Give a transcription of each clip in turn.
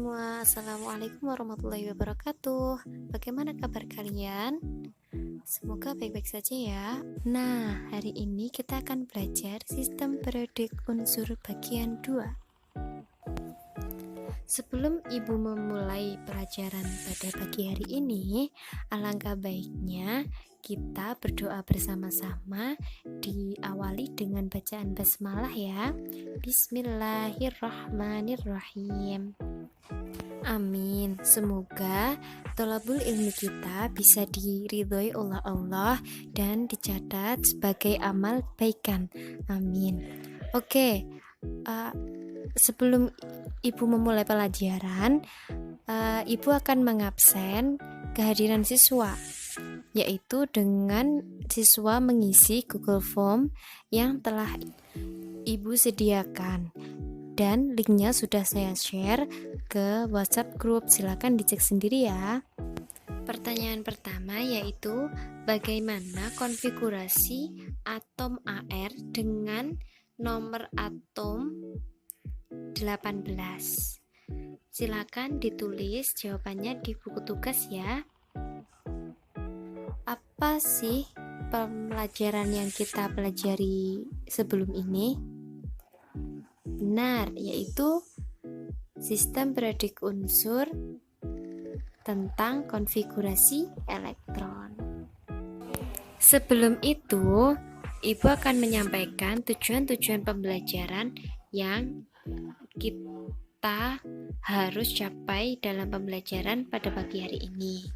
semua, Assalamualaikum warahmatullahi wabarakatuh. Bagaimana kabar kalian? Semoga baik-baik saja ya. Nah, hari ini kita akan belajar sistem periodik unsur bagian 2. Sebelum ibu memulai pelajaran pada pagi hari ini, alangkah baiknya kita berdoa bersama-sama, diawali dengan bacaan basmalah ya. Bismillahirrahmanirrahim. Amin. Semoga thalabul ilmi kita bisa diridhoi oleh Allah dan dicatat sebagai amal kebaikan. Amin. Oke, sebelum ibu memulai pelajaran, ibu akan mengabsen kehadiran siswa, yaitu dengan siswa mengisi Google Form yang telah ibu sediakan. Dan linknya sudah saya share ke WhatsApp grup, silakan dicek sendiri ya. Pertanyaan pertama yaitu bagaimana konfigurasi atom Ar dengan nomor atom 18. Silakan ditulis jawabannya di buku tugas ya. Apa sih pelajaran yang kita pelajari sebelum ini? Benar, yaitu sistem periodik unsur tentang konfigurasi elektron. Sebelum itu, ibu akan menyampaikan tujuan-tujuan pembelajaran yang kita harus capai dalam pembelajaran pada pagi hari ini.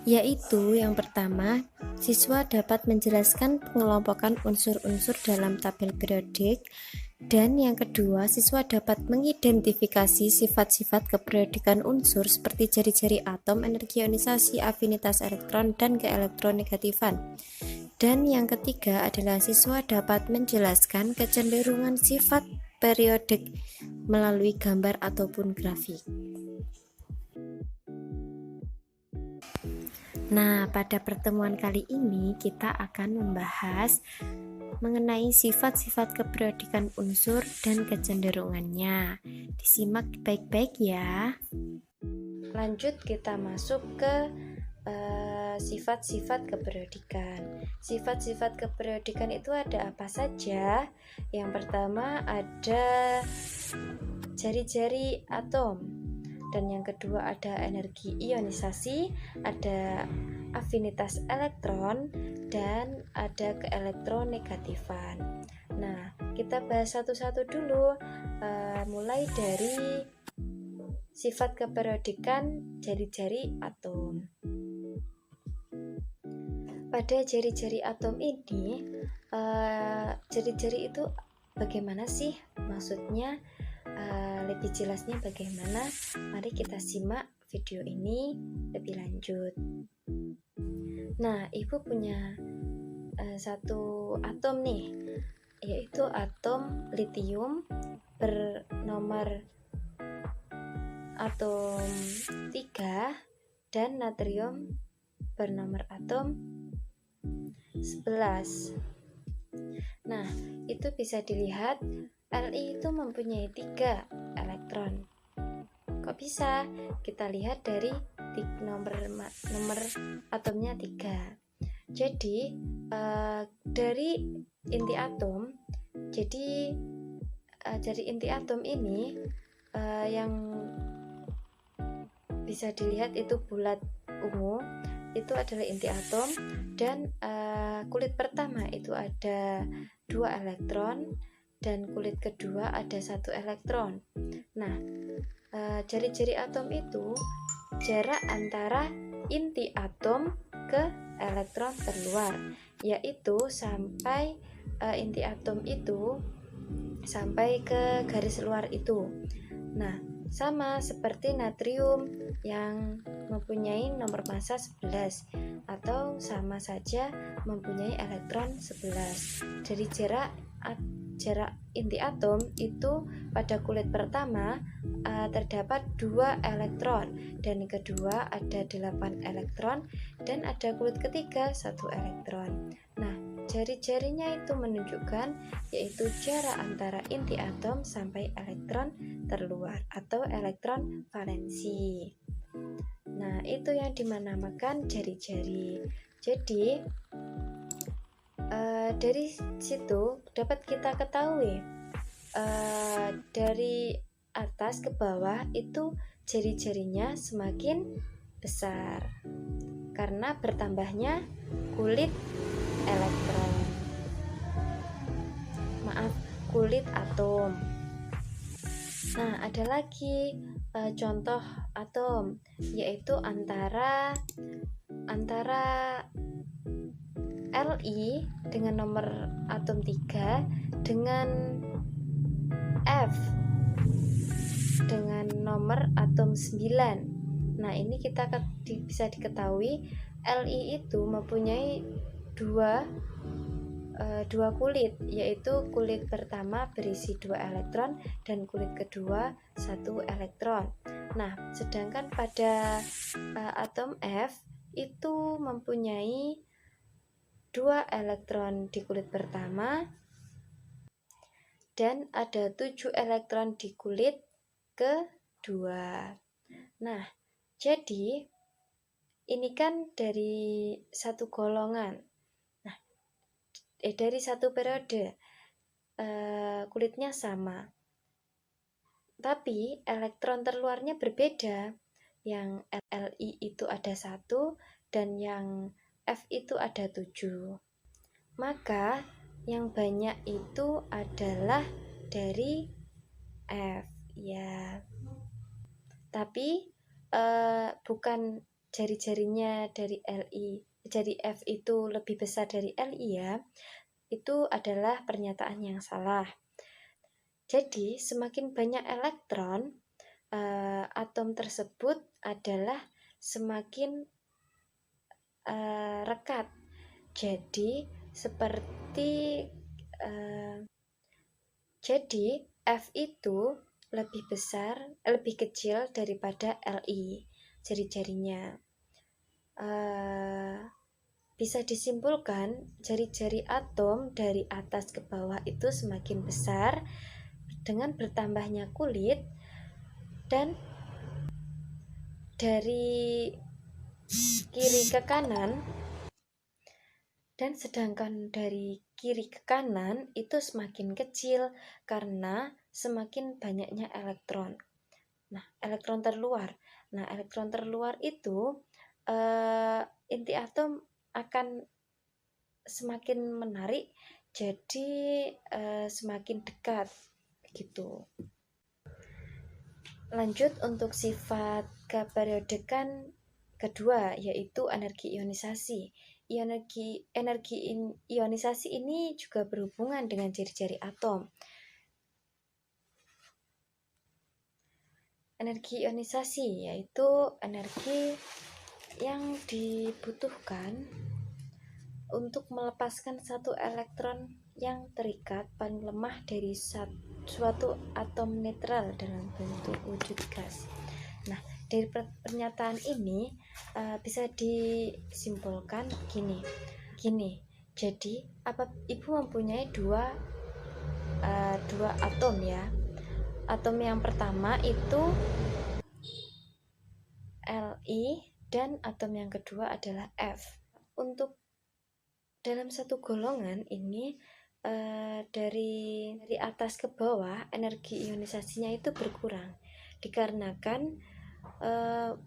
Yaitu yang pertama, siswa dapat menjelaskan pengelompokan unsur-unsur dalam tabel periodik. Dan yang kedua, siswa dapat mengidentifikasi sifat-sifat keperiodikan unsur seperti jari-jari atom, energi ionisasi, afinitas elektron, dan keelektronegatifan. Dan yang ketiga adalah siswa dapat menjelaskan kecenderungan sifat periodik melalui gambar ataupun grafik. Nah, pada pertemuan kali ini kita akan membahas mengenai sifat-sifat keperiodikan unsur dan kecenderungannya. Disimak baik-baik ya. Lanjut kita masuk ke sifat-sifat keperiodikan. Sifat-sifat keperiodikan itu ada apa saja? Yang pertama ada jari-jari atom. Dan yang kedua ada energi ionisasi, ada afinitas elektron, dan ada keelektronegatifan. Nah, kita bahas satu-satu dulu, mulai dari sifat keperiodikan jari-jari atom. Pada jari-jari atom ini, jari-jari itu bagaimana sih? Maksudnya lebih jelasnya bagaimana? Mari kita simak video ini lebih lanjut. Nah, ibu punya satu atom nih, yaitu atom litium bernomor atom 3 dan natrium bernomor atom 11. Nah, itu bisa dilihat Li itu mempunyai 3 elektron. Kok bisa? Kita lihat dari nomor atomnya 3. Jadi dari inti atom, jadi dari inti atom ini yang bisa dilihat itu bulat ungu, itu adalah inti atom, dan kulit pertama itu ada 2 elektron dan kulit kedua ada 1 elektron. Nah, jari-jari atom itu jarak antara inti atom ke elektron terluar, yaitu sampai inti atom itu sampai ke garis luar itu. Nah, sama seperti natrium yang mempunyai nomor massa 11, atau sama saja mempunyai elektron 11. Dari jarak inti atom itu pada kulit pertama terdapat 2 elektron, dan kedua ada 8 elektron, dan ada kulit ketiga 1 elektron. Nah, jari-jarinya itu menunjukkan yaitu jarak antara inti atom sampai elektron terluar atau elektron valensi. Nah, itu yang dinamakan jari-jari. Jadi dari situ dapat kita ketahui dari atas ke bawah itu jari-jarinya semakin besar karena bertambahnya kulit elektron. Kulit atom. Nah, ada lagi contoh atom, yaitu antara Li dengan nomor atom 3 dengan F dengan nomor atom 9. Nah, ini kita bisa diketahui Li itu mempunyai dua kulit, yaitu kulit pertama berisi 2 elektron dan kulit kedua 1 elektron. Nah, sedangkan pada atom F itu mempunyai 2 elektron di kulit pertama dan ada 7 elektron di kulit kedua. Nah, jadi ini kan dari satu golongan. Dari satu periode kulitnya sama, tapi elektron terluarnya berbeda. Yang Li itu ada 1 dan yang F itu ada 7. Maka yang banyak itu adalah dari F ya. Tapi bukan jari-jarinya dari Li, jari F itu lebih besar dari Li ya. Itu adalah pernyataan yang salah. Jadi semakin banyak elektron atom tersebut adalah semakin rekat. Jadi jadi F itu lebih kecil daripada Li jari-jarinya. Bisa disimpulkan jari-jari atom dari atas ke bawah itu semakin besar dengan bertambahnya kulit, dan dari kiri ke kanan, dan sedangkan dari kiri ke kanan itu semakin kecil karena semakin banyaknya elektron. Nah, elektron terluar. Nah, elektron terluar itu inti atom akan semakin menarik, jadi semakin dekat gitu. Lanjut untuk sifat keperiodekan kedua, yaitu energi ionisasi. Energi ionisasi ini juga berhubungan dengan jari-jari atom. Energi ionisasi yaitu energi yang dibutuhkan untuk melepaskan satu elektron yang terikat paling lemah dari suatu atom netral dalam bentuk wujud gas. Nah, dari pernyataan ini bisa disimpulkan gini. Jadi, Ibu mempunyai dua atom ya. Atom yang pertama itu Li dan atom yang kedua adalah F. Untuk dalam satu golongan ini dari atas ke bawah energi ionisasinya itu berkurang dikarenakan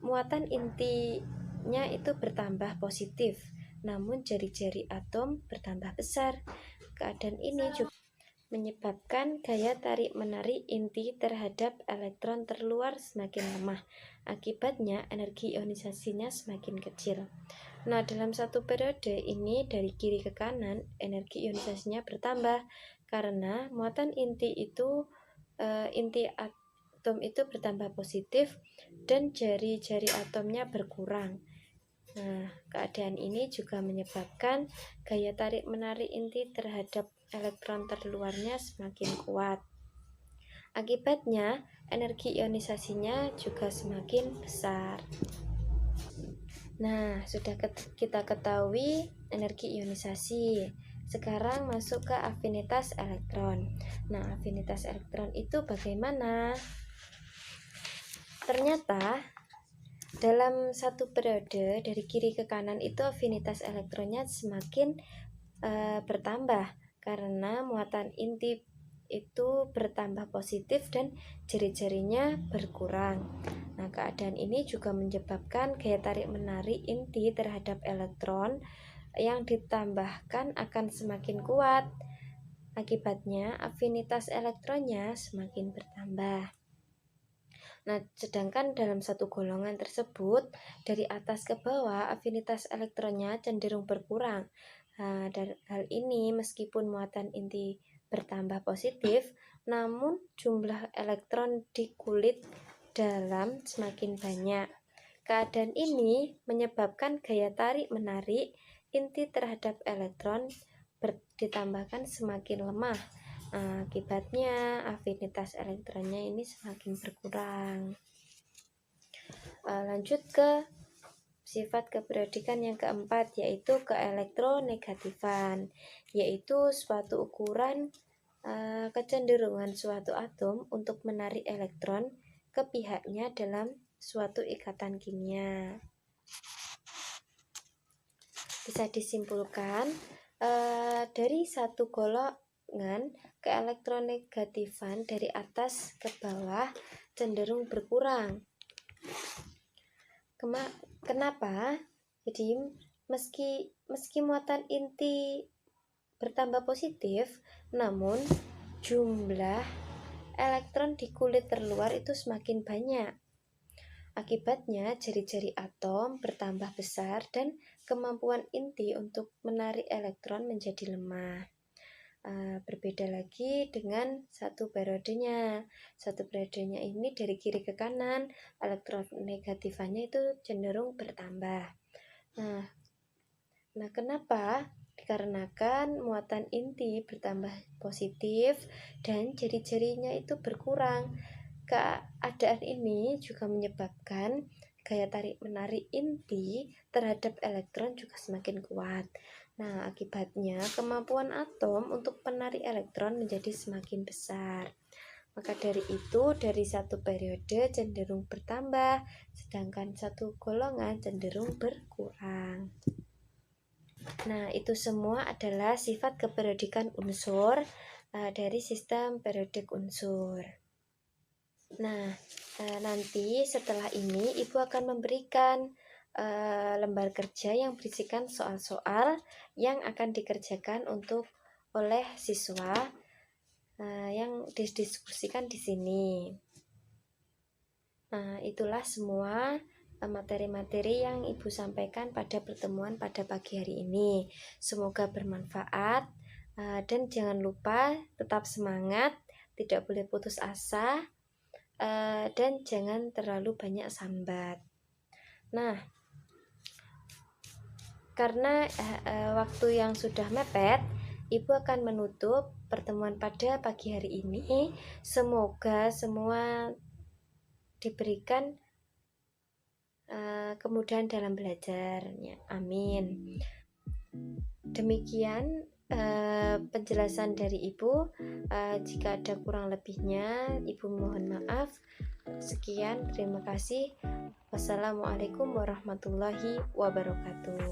muatan intinya itu bertambah positif, namun jari-jari atom bertambah besar. Keadaan ini juga menyebabkan gaya tarik-menarik inti terhadap elektron terluar semakin lemah. Akibatnya energi ionisasinya semakin kecil. Nah, dalam satu periode ini dari kiri ke kanan energi ionisasinya bertambah karena muatan inti atom itu bertambah positif dan jari-jari atomnya berkurang. Nah, keadaan ini juga menyebabkan gaya tarik-menarik inti terhadap elektron terluarnya semakin kuat. Akibatnya, energi ionisasinya juga semakin besar. Nah, sudah kita ketahui energi ionisasi. Sekarang masuk ke afinitas elektron. Nah, afinitas elektron itu bagaimana? Ternyata dalam satu periode dari kiri ke kanan itu afinitas elektronnya semakin bertambah karena muatan inti itu bertambah positif dan jari-jarinya berkurang. Nah, keadaan ini juga menyebabkan gaya tarik menarik inti terhadap elektron yang ditambahkan akan semakin kuat. Akibatnya afinitas elektronnya semakin bertambah. Nah, sedangkan dalam satu golongan tersebut dari atas ke bawah afinitas elektronnya cenderung berkurang. Nah, dari hal ini meskipun muatan inti bertambah positif, namun jumlah elektron di kulit dalam semakin banyak. Keadaan ini menyebabkan gaya tarik menarik inti terhadap elektron ditambahkan semakin lemah. Akibatnya afinitas elektronnya ini semakin berkurang. Lanjut ke sifat keperiodikan yang keempat, yaitu keelektronegatifan, yaitu suatu ukuran kecenderungan suatu atom untuk menarik elektron ke pihaknya dalam suatu ikatan kimia. Bisa disimpulkan dari satu golongan keelektronegatifan dari atas ke bawah cenderung berkurang. Kenapa? Jadi meski muatan inti bertambah positif, namun jumlah elektron di kulit terluar itu semakin banyak. Akibatnya jari-jari atom bertambah besar dan kemampuan inti untuk menarik elektron menjadi lemah. Berbeda lagi dengan satu periodenya. Satu periodenya ini dari kiri ke kanan, elektron negatifannya itu cenderung bertambah. Nah, kenapa? Dikarenakan muatan inti bertambah positif dan jari-jarinya itu berkurang. Keadaan ini juga menyebabkan gaya tarik menarik inti terhadap elektron juga semakin kuat. Nah, akibatnya kemampuan atom untuk menarik elektron menjadi semakin besar. Maka dari itu, dari satu periode cenderung bertambah, sedangkan satu golongan cenderung berkurang. Nah, itu semua adalah sifat keperiodikan unsur dari sistem periodik unsur. Nah, nanti setelah ini Ibu akan memberikan lembar kerja yang berisikan soal-soal yang akan dikerjakan oleh siswa yang didiskusikan di sini. Nah, itulah semua materi-materi yang Ibu sampaikan pada pertemuan pada pagi hari ini. Semoga bermanfaat dan jangan lupa tetap semangat, tidak boleh putus asa, dan jangan terlalu banyak sambat. Nah, karena waktu yang sudah mepet, Ibu akan menutup pertemuan pada pagi hari ini. Semoga semua diberikan kemudahan dalam belajarnya. Amin. Demikian penjelasan dari Ibu. Jika ada kurang lebihnya, Ibu mohon maaf. Sekian, terima kasih. Wassalamualaikum warahmatullahi wabarakatuh.